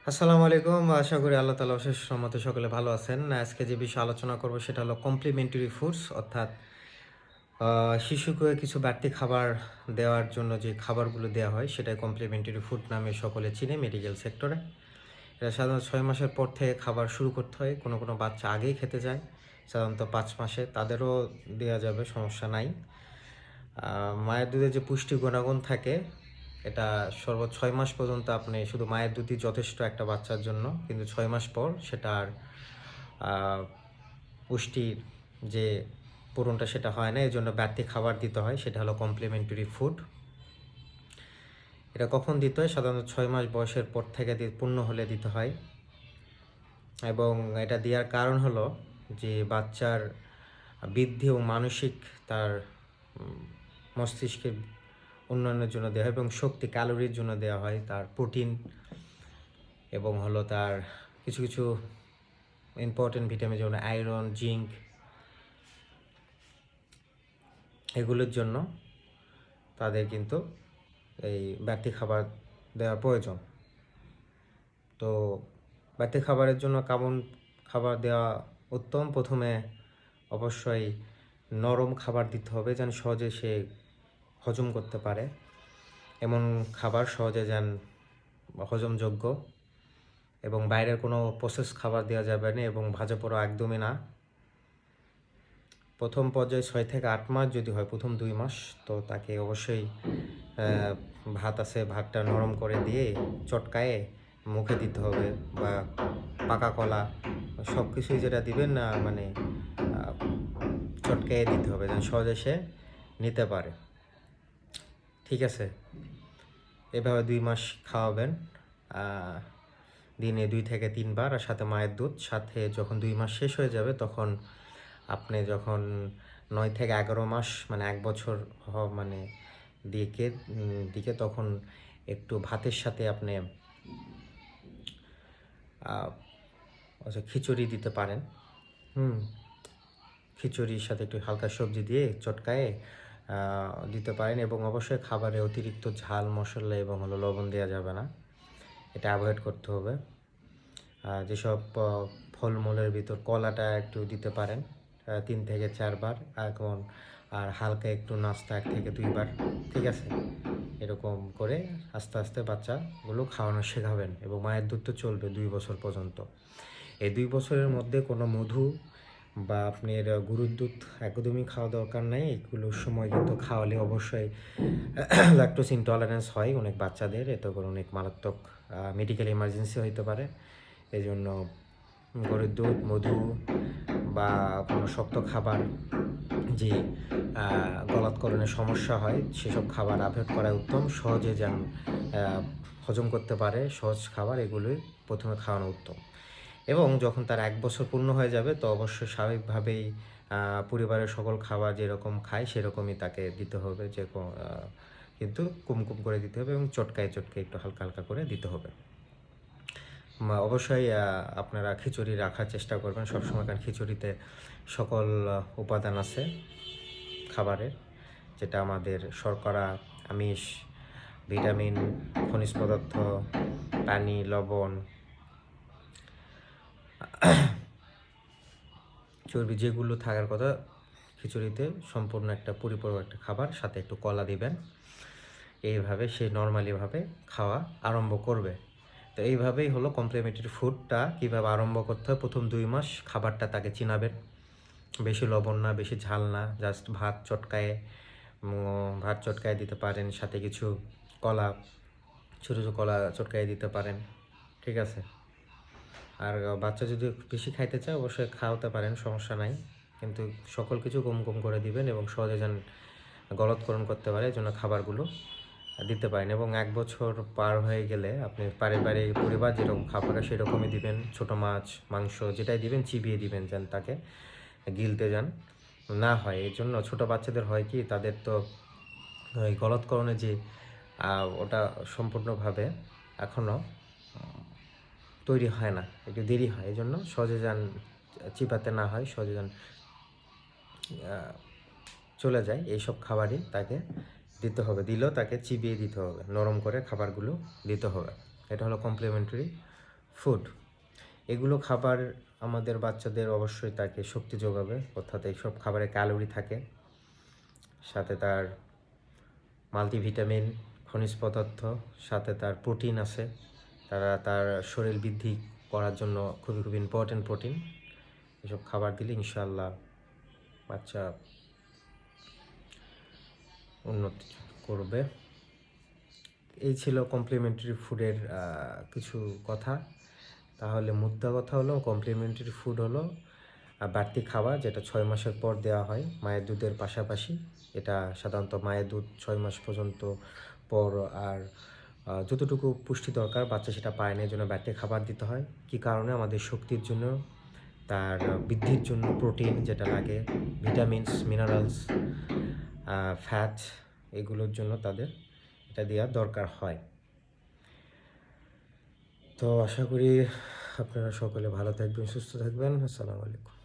আসসালামু আলাইকুম। আশা করি আল্লাহ তাআলা অশেষ রহমতে সকলে ভালো আছেন। আজকে যে বিষয়ে আলোচনা করব সেটা হলো কমপ্লিমেন্টারি ফুডস অর্থাৎ শিশুকে কিছু বাড়তি খাবার দেওয়ার জন্য যে খাবারগুলো দেওয়া হয় সেটাই কমপ্লিমেন্টারি ফুড নামে সকলে চিনে মেডিকেল সেক্টরে। এটা সাধারণত ৬ মাসের পর থেকে খাবার শুরু করতে হয়। কোনো বাচ্চা আগেই খেতে চায়। সাধারণত ৫ মাসে তাদেরও দেয়া যাবে, সমস্যা নাই। মায়ের দুধে যে পুষ্টি গুণাগুণ থাকে এটা সর্বোচ্চ ৬ মাস পর্যন্ত আপনি শুধু মায়ের দুধই যথেষ্ট একটা বাচ্চার জন্য। কিন্তু ৬ মাস পর সেটার আ পুষ্টির যে পূরণটা সেটা হয় না। এজন্য বাড়তি খাবার দিতে হয়। সেটা হলো কমপ্লিমেন্টারি ফুড। এটা কখন দিতে হয়? সাধারণত ৬ মাস বয়সের পর থেকে পূর্ণ হলে দিতে হয়। এবং এটা দেওয়ার কারণ হলো যে বাচ্চার বৃদ্ধি ও মানসিক তার মস্তিষ্কের উন্নয়নের জন্য দেওয়া হয় এবং শক্তি ক্যালোরির জন্য দেওয়া হয়, তার প্রোটিন এবং হলো তার কিছু ইম্পর্টেন্ট ভিটামিন যেমন আয়রন, জিঙ্ক এগুলোর জন্য তাদের কিন্তু এই বাড়তি খাবার দেওয়া প্রয়োজন। তো বাড়তি খাবারের জন্য কেমন খাবার দেওয়া উত্তম? প্রথমে অবশ্যই নরম খাবার দিতে হবে যেন সহজে সে হজম করতে পারে। এমন খাবার সহজে যেন হজমযোগ্য এবং বাইরের কোনো প্রসেস খাবার দেওয়া যাবে না এবং ভাজা পোড়া একদমই না। প্রথম পর্যায়ে ৬ থেকে ৮ মাস যদি হয়, প্রথম ২ মাস তো তাকে অবশ্যই ভাত আছে, ভাতটা নরম করে দিয়ে চটকায়ে মুখে দিতে হবে বা পাকা কলা সব কিছুই যেটা দিবেন না মানে চটকায়ে দিতে হবে যেন সহজে সে নিতে পারে। ঠিক আছে? এভাবে ২ মাস খাওয়াবেন। দিনে ২ থেকে ৩ বার আর সাথে মায়ের দুধ। সাথে যখন ২ মাস শেষ হয়ে যাবে তখন আপনি যখন ৯ থেকে ১১ মাস মানে ১ বছর মানে দিকে তখন একটু ভাতের সাথে আপনি খিচুড়ি দিতে পারেন। খিচুড়ির সাথে একটু হালকা সবজি দিয়ে চটকায়ে দিতে পারেন এবং অবশ্যই খাবারে অতিরিক্ত ঝাল, মশলা এবং হলো লবণ দেওয়া যাবে না। এটা অ্যাভয়েড করতে হবে। যেসব ফলমূলের ভিতর কলাটা একটু দিতে পারেন ৩ থেকে ৪ বার এখন আর হালকা একটু নাস্তা ১ থেকে ২ বার। ঠিক আছে? এরকম করে আস্তে আস্তে বাচ্চাগুলো খাওয়ানো শেখাবেন এবং মায়ের দুধ তো চলবে ২ বছর পর্যন্ত। এই ২ বছরের মধ্যে কোনো মধু বা আপনার গরুর দুধ একদমই খাওয়া দরকার নাই। এগুলোর সময় কিন্তু খাওয়ালে অবশ্যই ল্যাকটোজ ইনটলারেন্স হয় অনেক বাচ্চাদের। এতে করে অনেক মারাত্মক মেডিকেল ইমার্জেন্সি হইতে পারে। এজন্য গরুর দুধ, মধু বা কোনো শক্ত খাবার যে গলাৎকরণের সমস্যা হয় সেসব খাবার অ্যাভয়েড করা উত্তম। সহজে যেন হজম করতে পারে সহজ খাবার এগুলোই প্রথমে খাওয়ানো উত্তম। এবং যখন তার ১ বছর পূর্ণ হয়ে যাবে তো অবশ্যই স্বাভাবিকভাবেই পরিবারের সকল খাবার যেরকম খায় সেরকমই তাকে দিতে হবে। কিন্তু কুমকুম করে দিতে হবে এবং চটকায় একটু হালকা করে দিতে হবে। অবশ্যই আপনারা খিচুড়ি রাখার চেষ্টা করবেন সবসময়, কারণ খিচুড়িতে সকল উপাদান আছে খাবারের, যেটা আমাদের শর্করা, আমিষ, ভিটামিন, খনিজ পদার্থ, পানি, লবণ, চর্বি যেগুলো থাকার কথা খিচুড়িতে সম্পূর্ণ একটা পরিপূরক একটা খাবার, সাথে একটু কলা দিবেন। এইভাবে সে নর্মালিভাবে খাওয়া আরম্ভ করবে। তো এইভাবেই হলো কমপ্লিমেন্টারি ফুডটা কীভাবে আরম্ভ করতে হয়। প্রথম ২ মাস খাবারটা তাকে চিনাবেন। বেশি লবণ না, বেশি ঝাল না, জাস্ট ভাত চটকায়ে দিতে পারেন। সাথে কিছু কলা, ছোটো কলা চটকায়ে দিতে পারেন। ঠিক আছে? আর বাচ্চা যদি বেশি খাইতে চায় অবশ্যই খাওয়াতে পারেন, সমস্যা নাই। কিন্তু সকল কিছু কম করে দিবেন এবং সহজে যেন গলৎকরণ করতে পারে এজন্য খাবারগুলো দিতে পারেন। এবং ১ বছর পার হয়ে গেলে আপনি পারিবারিক পরিবার যেরকম খাবার সেরকমই দিবেন। ছোটো মাছ, মাংস যেটাই দিবেন চিবিয়ে দিবেন যেন তাকে গিলতে যেন না হয়। এর জন্য ছোটো বাচ্চাদের হয় কি তাদের তো ওই গলৎকরণে যে ওটা সম্পূর্ণভাবে এখনও তৈরি হয় না, একটু দেরি হয়। এই জন্য সহজে যেন চিবাতে না হয়, সহজে যেন চলে যায় এইসব খাবারই তাকে দিতে হবে। দিলেও তাকে চিবিয়ে দিতে হবে, নরম করে খাবারগুলো দিতে হবে। এটা হলো কমপ্লিমেন্টারি ফুড, এগুলো খাবার আমাদের বাচ্চাদের অবশ্যই তাকে শক্তি যোগাবে, অর্থাৎ এইসব খাবারে ক্যালোরি থাকে, সাথে তার মাল্টিভিটামিন, খনিজ পদার্থ, সাথে তার প্রোটিন আছে। তার শরীর বৃদ্ধি করার জন্য খুবই খুবই ইম্পর্টেন্ট প্রোটিন। এসব খাবার দিলে ইনশাআল্লাহ বাচ্চা উন্নতি করবে। এই ছিল কমপ্লিমেন্টারি ফুডের কিছু কথা। তাহলে মুদ্রা কথা হলো, কমপ্লিমেন্টারি ফুড হলো বাড়তি খাবার যেটা 6 মাসের পর দেওয়া হয় মায়ের দুধের পাশাপাশি। এটা সাধারণত মায়ের দুধ 6 মাস পর্যন্ত পর আর যতটুকু পুষ্টি দরকার বাচ্চা সেটা পায় না, এই জন্য বাড়তি খাবার দিতে হয়। কী কারণে? আমাদের শক্তির জন্য, তার বৃদ্ধির জন্য, প্রোটিন যেটা লাগে, ভিটামিনস, মিনারেলস, ফ্যাট, এগুলোর জন্য তাদের এটা দেওয়ার দরকার হয়। তো আশা করি আপনারা সকলে ভালো থাকবেন, সুস্থ থাকবেন। আসসালামু আলাইকুম।